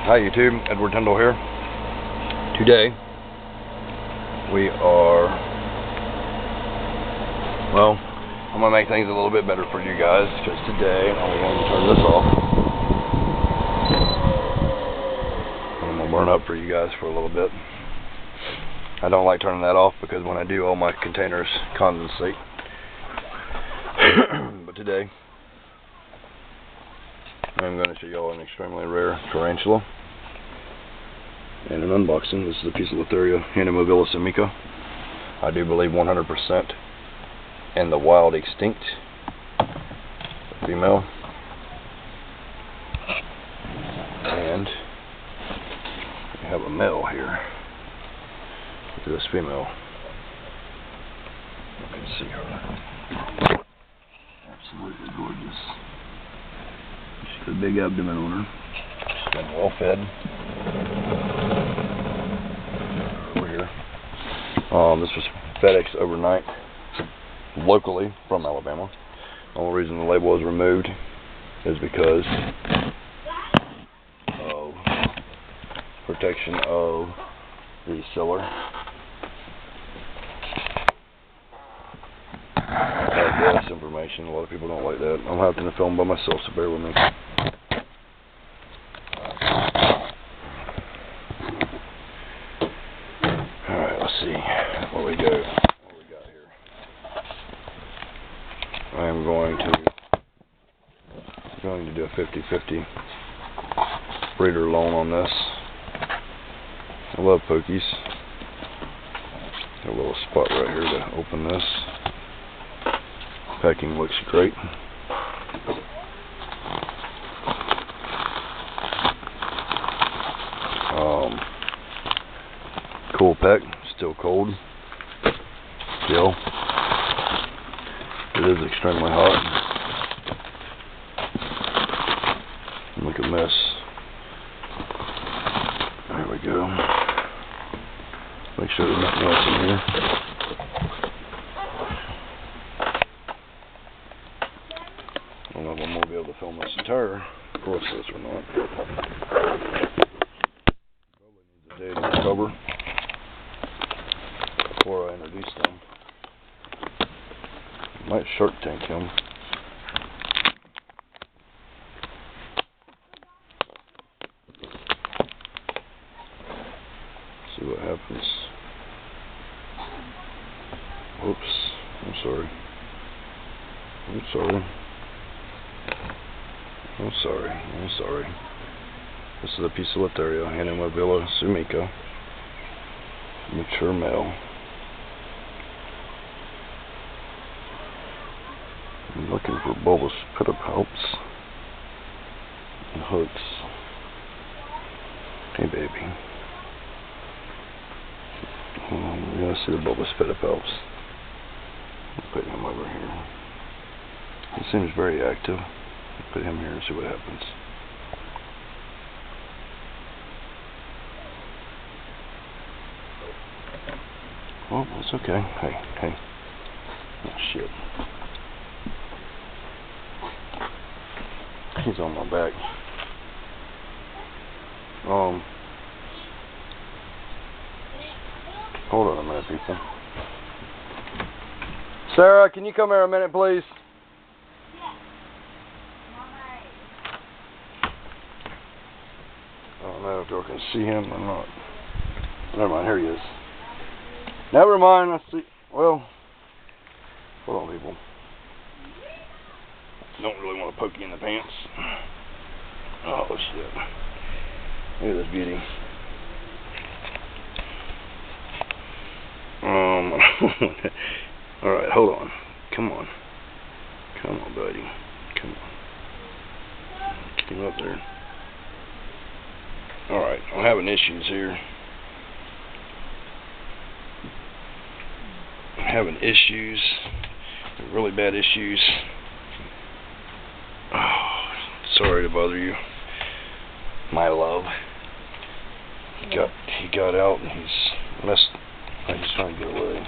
Hi YouTube, Edward Tyndall here. Today we are, well, I'm going to make things a little bit better for you guys, because today I'm going to turn this off. I'm going to burn up for you guys for a little bit. I don't like turning that off because when I do, all my containers condensate. But today I'm going to show you all an extremely rare tarantula and an unboxing. This is a piece of Letharia Mobilis amica. I do believe 100% in the wild extinct female, and we have a male here. Look at this female. You can see her. Absolutely gorgeous. She's got a big abdomen on her. She's been well fed. Over here. This was FedEx overnight locally from Alabama. The only reason the label was removed is because of protection of the seller. That's information. A lot of people don't like that. I'm having to film by myself, so bear with me. Alright, let's see what we got here. I am going to do a 50-50 breeder loan on this. I love pokies. Got a little spot right here to open this. Packing looks great. Cool pack, still cold. Still, it is extremely hot. Look at this. There we go. Make sure there's nothing else in here. I don't know if I'm going to be able to film this entire process or not. Probably needs a day to recover before I introduce them. Might Shark Tank him. See what happens. Oops. I'm sorry. I'm sorry. I'm sorry. I'm sorry. This is a piece of Letharia Mobilis amica. Mature male. I'm looking for bulbous pedipalps and hooks. Hey baby. You're going to see the bulbous pedipalps. I'll put him over here. He seems very active. I'll put him here and see what happens. Oh, it's okay. Hey. Oh, shit. He's on my back. Hold on a minute, people. Sarah, can you come here a minute, please? I don't know if y'all can see him or not. Never mind, here he is. Never mind, I see. Well, hold on, people. Don't really want to poke you in the pants. Oh, shit. Look at this beauty. Alright, hold on. Come on. Come on, buddy. Come on. Get him up there. Alright, I'm having issues here. I'm having issues. Really bad issues. Oh, sorry to bother you, my love. He got out and he's trying to get away.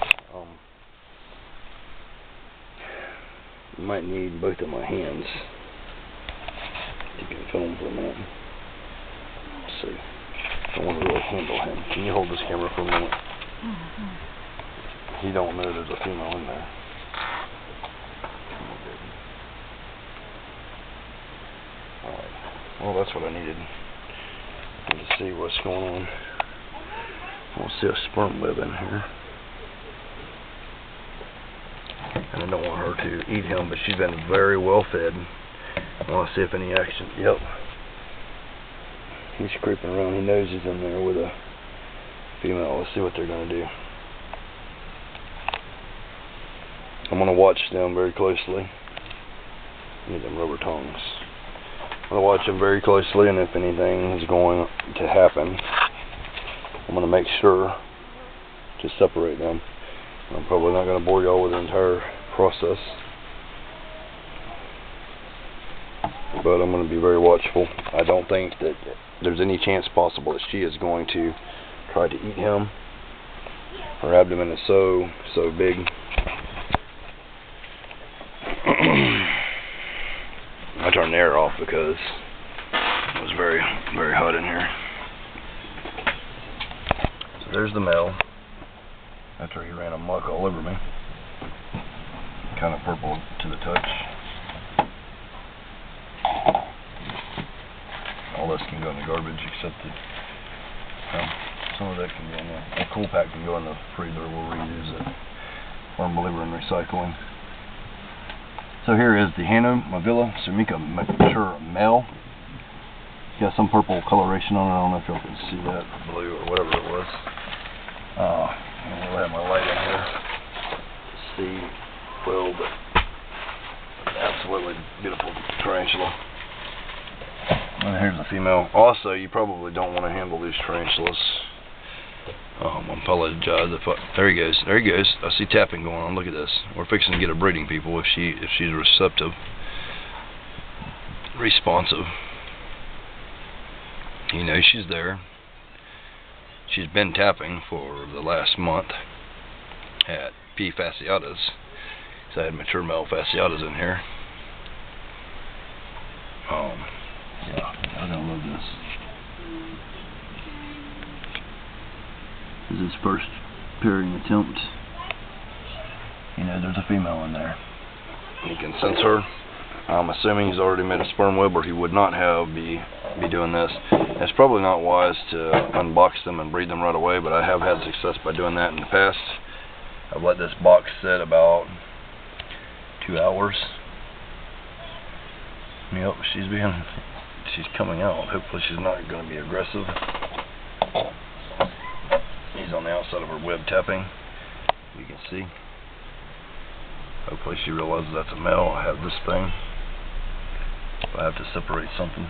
I might need both of my hands. You can film for a minute. see. I want to really handle him. Can you hold this camera for a minute? He don't know there's a female in there. Alright. Well, that's what I needed. To see what's going on. I want to see a sperm web in here. And I don't want her to eat him, but she's been very well fed. I want to see if any action. Yep. He's creeping around. He knows he's in there with a female. Let's see what they're going to do. I'm going to watch them very closely. I need them rubber tongs. I'm going to watch them very closely, and if anything is going to happen, I'm going to make sure to separate them. I'm probably not going to bore y'all with the entire process, but I'm going to be very watchful. I don't think that there's any chance possible that she is going to try to eat him. Her abdomen is so big. I turned the air off because it was very hot in here. So there's the male. After he ran amok all over me. Kind of purple to the touch. All this can go in the garbage except that some of that can go in the cool pack can go in the freezer. We'll reuse it. I'm a believer in recycling. So here is the Runaway Sumika mature male. It's got some purple coloration on it. I don't know if y'all can see that, or blue or whatever it was. I'll have my light in here to see well, but absolutely beautiful tarantula. And here's the female. Also, you probably don't want to handle these tarantulas. I apologize if there he goes. There he goes. I see tapping going on. Look at this. We're fixing to get her breeding, people. If she's receptive, responsive. You know she's there. She's been tapping for the last month at P. fasciatus. So I had mature male fasciatus in here. Yeah, I'm gonna love this. This is his first pairing attempt. You know, there's a female in there. You can sense her. I'm assuming he's already made a sperm web, or he would not be doing this. And it's probably not wise to unbox them and breed them right away, but I have had success by doing that in the past. I've let this box sit about 2 hours. Yep, she's coming out. Hopefully she's not going to be aggressive. He's on the outside of her web tapping. You can see. Hopefully she realizes that's a male. I have this thing. If I have to separate something.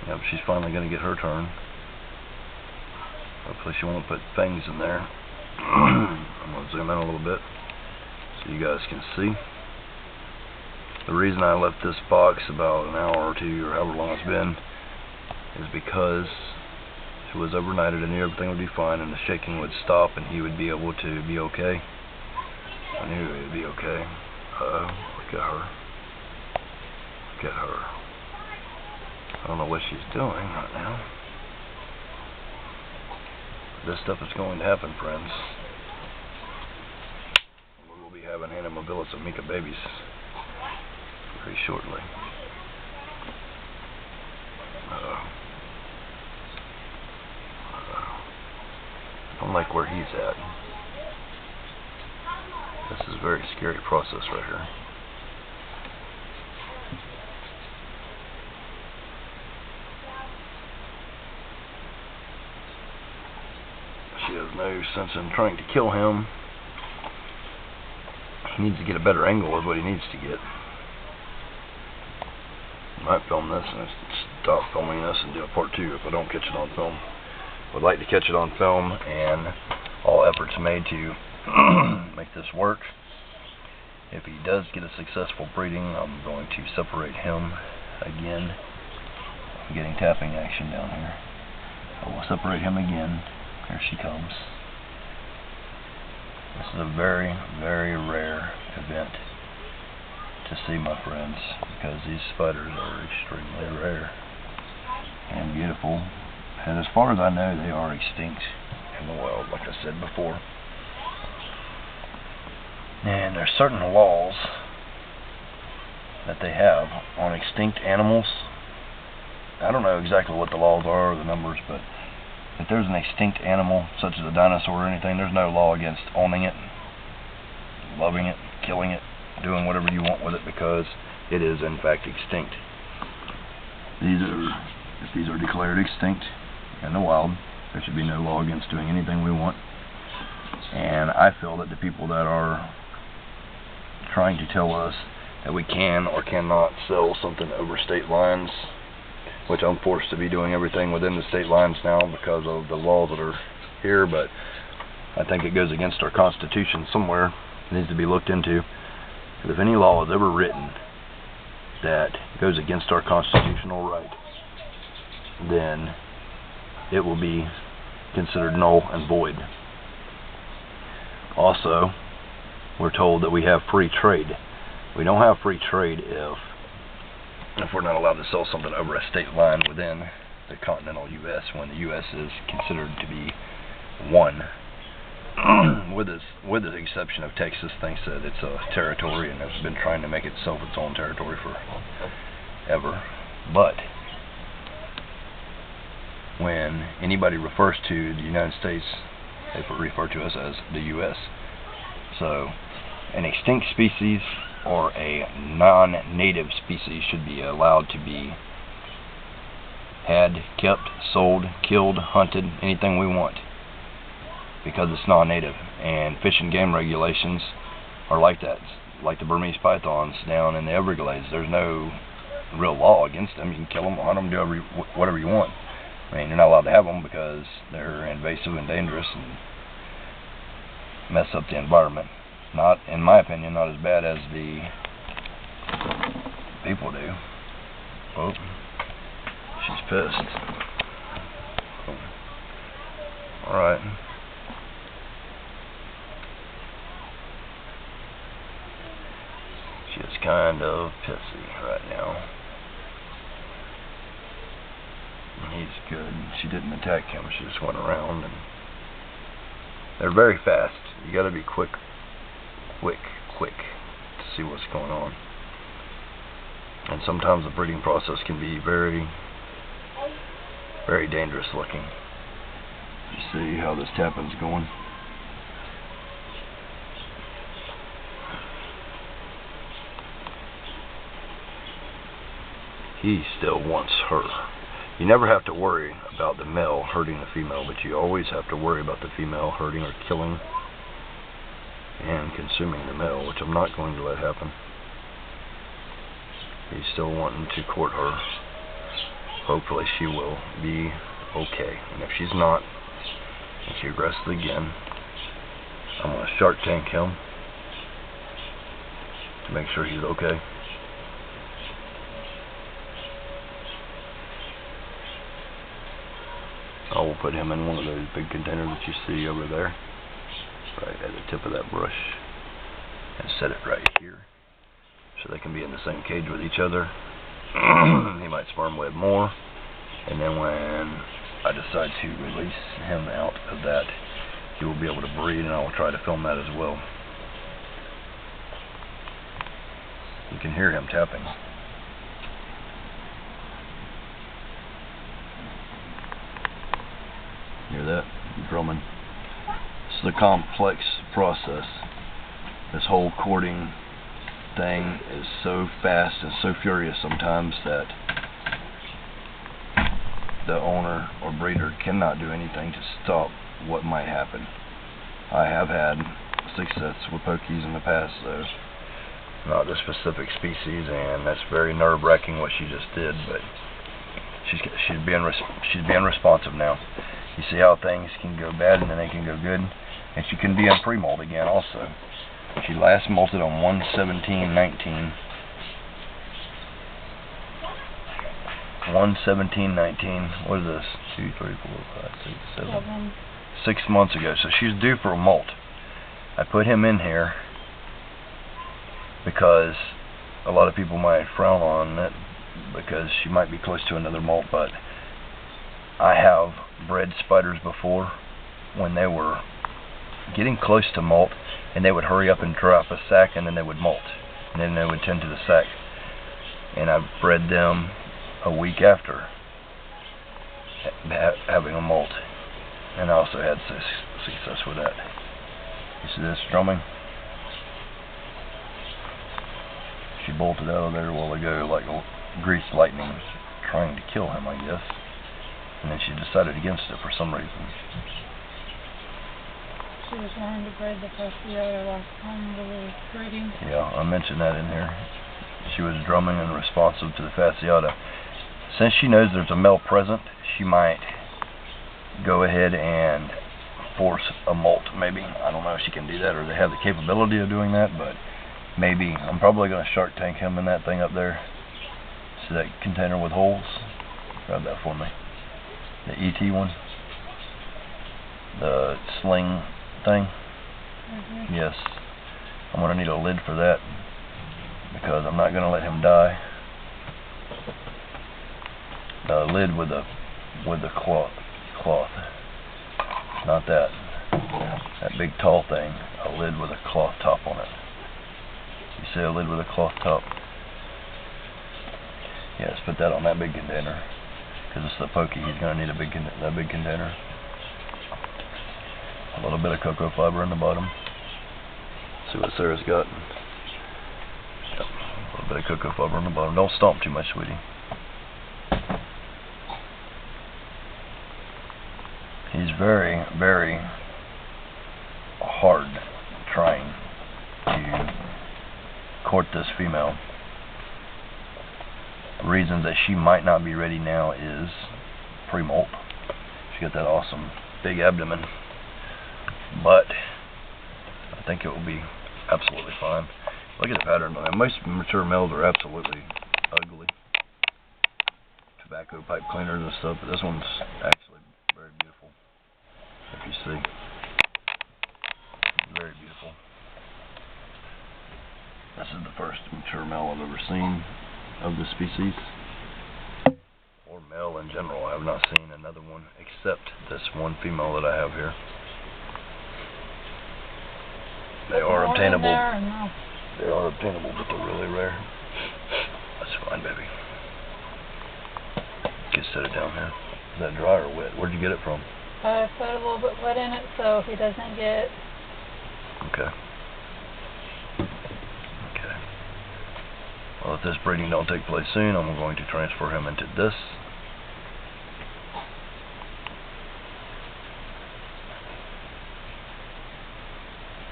Yep, she's finally going to get her turn. Hopefully she won't put fangs in there. I'm going to zoom in a little bit so you guys can see. The reason I left this box about an hour or two, or however long it's been, is because it was overnighted. I knew everything would be fine and the shaking would stop and he would be able to be okay. I knew he would be okay. Look at her. Look at her. I don't know what she's doing right now. This stuff is going to happen, friends. We will be having Runaway Sumika babies very shortly. I don't like where he's at. This is a very scary process right here. She has no sense in trying to kill him. He needs to get a better angle is what he needs to get. I might film this and stop filming this and do a part 2 if I don't catch it on film. Would like to catch it on film, and all efforts made to make this work. If he does get a successful breeding, I'm going to separate him again. I'm getting tapping action down here. I will separate him again. Here she comes. This is a very, very rare event to to see, my friends, because these spiders are extremely rare and beautiful. And as far as I know, they are extinct in the wild, like I said before. And there's certain laws that they have on extinct animals. I don't know exactly what the laws are or the numbers, but if there's an extinct animal, such as a dinosaur or anything, there's no law against owning it, loving it, killing it, doing whatever you want with it, because it is in fact extinct. If these are declared extinct in the wild, there should be no law against doing anything we want. And I feel that the people that are trying to tell us that we can or cannot sell something over state lines, which I'm forced to be doing everything within the state lines now because of the laws that are here, but I think it goes against our Constitution somewhere. It needs to be looked into. But if any law is ever written that goes against our constitutional right, then it will be considered null and void. Also, we're told that we have free trade. We don't have free trade if we're not allowed to sell something over a state line within the continental U.S., when the U.S. is considered to be one. with the exception of Texas, thinks that it's a territory and has been trying to make itself its own territory for ever. But when anybody refers to the United States, they refer to us as the U.S. So an extinct species or a non-native species should be allowed to be had, kept, sold, killed, hunted, anything we want, because it's non-native. And fish and game regulations are like that. It's like the Burmese pythons down in the Everglades. There's no real law against them. You can kill them, hunt them, do whatever you want. I mean, you're not allowed to have them because they're invasive and dangerous and mess up the environment. Not, in my opinion, not as bad as the people do. Oh, she's pissed. Alright. She's kind of pissy right now. He's good. She didn't attack him. She just went around, and they're very fast. You gotta be quick to see what's going on. And sometimes the breeding process can be very, very dangerous looking. You see how this tapping's going? He still wants her. You never have to worry about the male hurting the female, but you always have to worry about the female hurting or killing and consuming the male, which I'm not going to let happen. He's still wanting to court her. Hopefully she will be okay. And if she's not, and she agresses again, I'm going to Shark Tank him to make sure he's okay. I will put him in one of those big containers that you see over there, right at the tip of that brush, and set it right here so they can be in the same cage with each other. He might sperm web more, and then when I decide to release him out of that, he will be able to breed, and I will try to film that as well. You can hear him tapping. Hear that? Drumming. This is a complex process. This whole courting thing is so fast and so furious sometimes that the owner or breeder cannot do anything to stop what might happen. I have had success with pokies in the past, though. Not this specific species, and that's very nerve-wracking what she just did, but she's being responsive now. You see how things can go bad and then they can go good, and she can be in pre-molt again also. She last molted on 1/17/19. 1/17/19. What is this? 2, 3, 4, 5, 6, 7. 6 months ago. So she's due for a molt. I put him in here because a lot of people might frown on it because she might be close to another molt, but I have bred spiders before when they were getting close to molt, and they would hurry up and drop a sack, and then they would molt, and then they would tend to the sack. And I've bred them a week after having a molt, and I also had success with that. You see this drumming? She bolted out of there a while ago like a greased lightning, trying to kill him, I guess. And then she decided against it for some reason. She was wanting to breed the Tarantula last time we were breeding. Yeah, I mentioned that in here. She was drumming and responsive to the fasciata. Since she knows there's a male present, she might go ahead and force a molt, maybe. I don't know if she can do that or they have the capability of doing that, but maybe. I'm probably going to Shark Tank him in that thing up there. See that container with holes? Grab that for me. The ET one. The sling thing. Mm-hmm. Yes. I'm going to need a lid for that because I'm not going to let him die. The lid with the cloth. Not that big tall thing. A lid with a cloth top on it. You see a lid with a cloth top? Yes, put that on that big container because it's the pokey. He's going to need that big container. A little bit of cocoa fiber in the bottom. See what Sarah's got. Yep. A little bit of cocoa fiber on the bottom. Don't stomp too much, sweetie. He's very, very hard trying to court this female. The reason that she might not be ready now is pre-molt. She got that awesome big abdomen, but I think it will be absolutely fine. Look at the pattern. I mean, most mature males are absolutely ugly. Tobacco pipe cleaners and stuff, but this one's actually very beautiful. If you see, very beautiful. This is the first mature male I've ever seen of the species, or male in general. I have not seen another one except this one female that I have here. They are obtainable. They are obtainable, but they're really rare. That's fine, baby. Just set it down here. Is that dry or wet? Where'd you get it from? I put a little bit wet in it so he doesn't get... Okay. Okay. Well, if this breeding don't take place soon, I'm going to transfer him into this.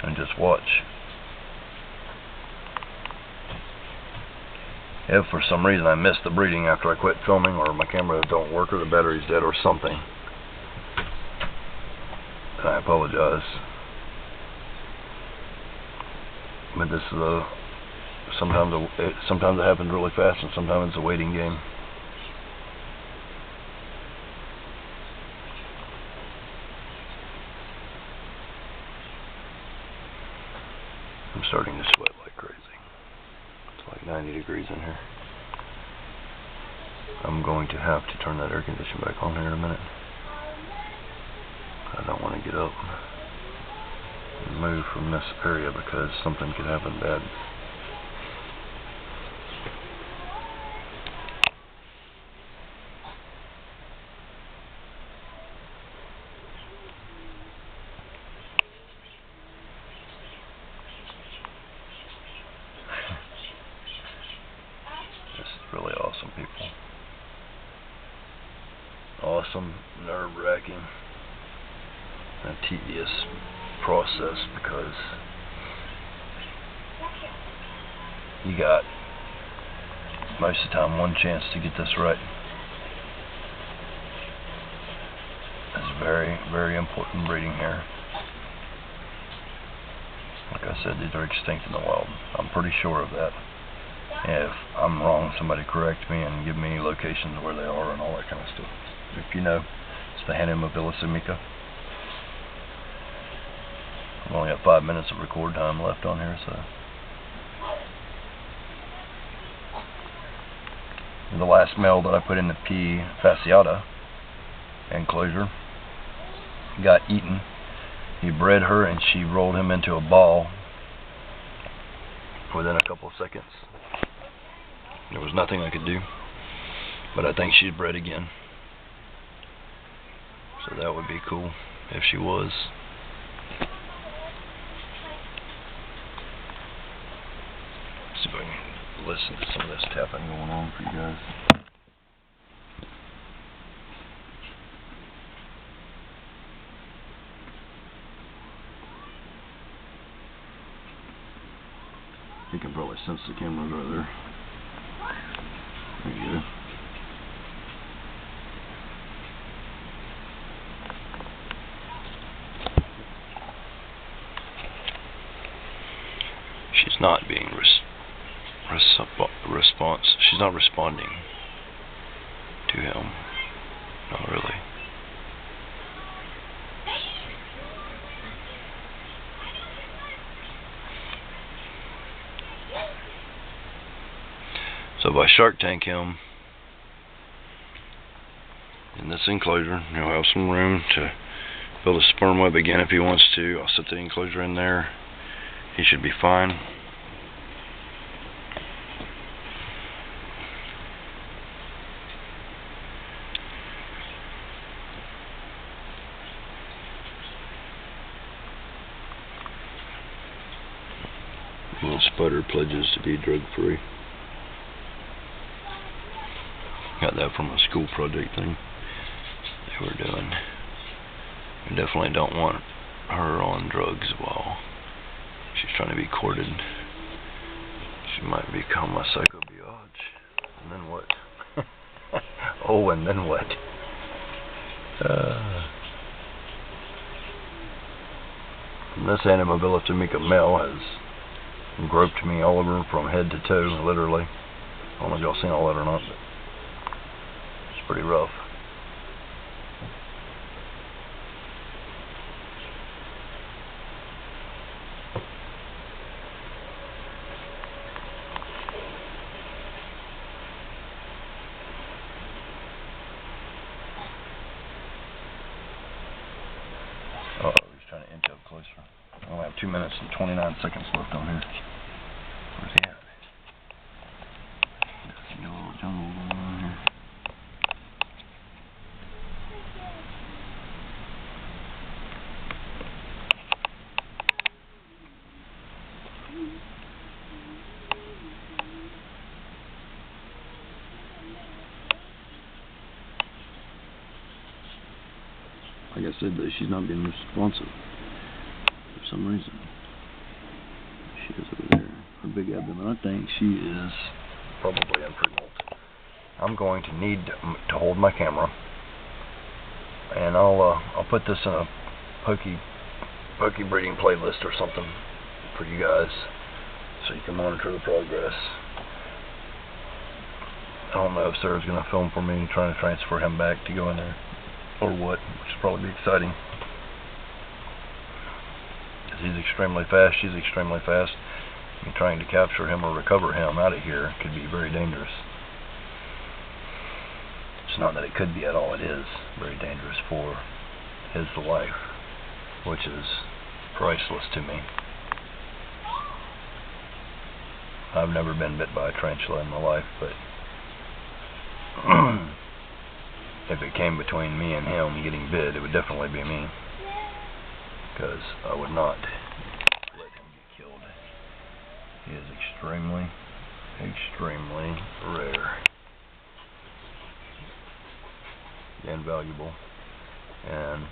And just watch. If for some reason I missed the breeding after I quit filming, or my camera don't work, or the battery's dead, or something, then I apologize. But this is sometimes it happens really fast, and sometimes it's a waiting game. I'm starting to sweat like crazy. It's like 90 degrees in here. I'm going to have to turn that air conditioner back on here in a minute. I don't want to get up and move from this area because something could happen bad. Really awesome, people. Awesome, nerve-wracking, and tedious process because you got most of the time one chance to get this right. It's very, very important breeding here. Like I said, these are extinct in the wild. I'm pretty sure of that. If I'm wrong, somebody correct me and give me locations where they are and all that kind of stuff. If you know, it's the Runaway Mica. I've only got 5 minutes of record time left on here, so The last male that I put in the P. fasciata enclosure got eaten. He bred her and she rolled him into a ball within a couple of seconds. There was nothing I could do, but I think she's bred again. So that would be cool if she was. Let's see if I can listen to some of this tapping going on for you guys. You can probably sense the camera right there. There you go. She's not being she's not responding to him. Not really. So if I Shark Tank him in this enclosure, he'll have some room to build a sperm web again if he wants to. I'll set the enclosure in there. He should be fine. Little Sputter pledges to be drug-free. Got that from a school project thing they were doing. We definitely don't want her on drugs while she's trying to be courted. She might become a psychobiology. And then what? Oh, and then what? This Animabilis Amica male has groped me all over from head to toe, literally. I don't know if y'all seen all that or not, but it's pretty rough. Uh-oh, he's trying to inch up closer. I only have 2 minutes and 29 seconds left on here. Where's he at? There's a little jungle going on here. Like I said, though, she's not being responsive for some reason. She is over there. Her big abdomen. I think she is probably impregnant. I'm going to need to hold my camera, and I'll put this in a pokey breeding playlist or something for you guys, so you can monitor the progress. I don't know if Sarah's going to film for me, trying to transfer him back to go in there, or what, which will probably be exciting. Because he's extremely fast, she's extremely fast. And trying to capture him or recover him out of here could be very dangerous. It's not that it could be at all, it is very dangerous for his life, which is priceless to me. I've never been bit by a tarantula in my life, but if it came between me and him getting bit, it would definitely be me, because I would not let him get killed. He is extremely, extremely rare and valuable, and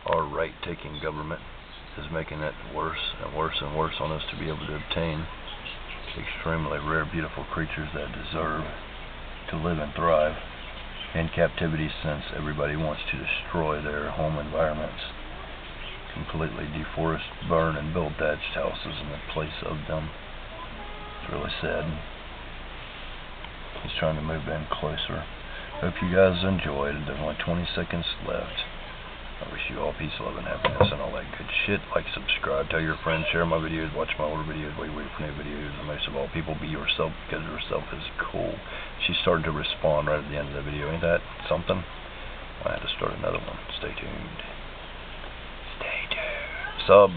our right-taking government is making it worse and worse and worse on us to be able to obtain extremely rare, beautiful creatures that deserve to live and thrive in captivity, since everybody wants to destroy their home environments, completely deforest, burn, and build thatched houses in the place of them. It's really sad. He's trying to move in closer. Hope you guys enjoyed. There's only 20 seconds left. I wish you all peace, love, and happiness, and all that good shit. Like, subscribe, tell your friends, share my videos, watch my older videos, wait for new videos, and most of all, people, be yourself, because yourself is cool. She's started to respond right at the end of the video. Ain't that something? I had to start another one. Stay tuned. Stay tuned. Sub.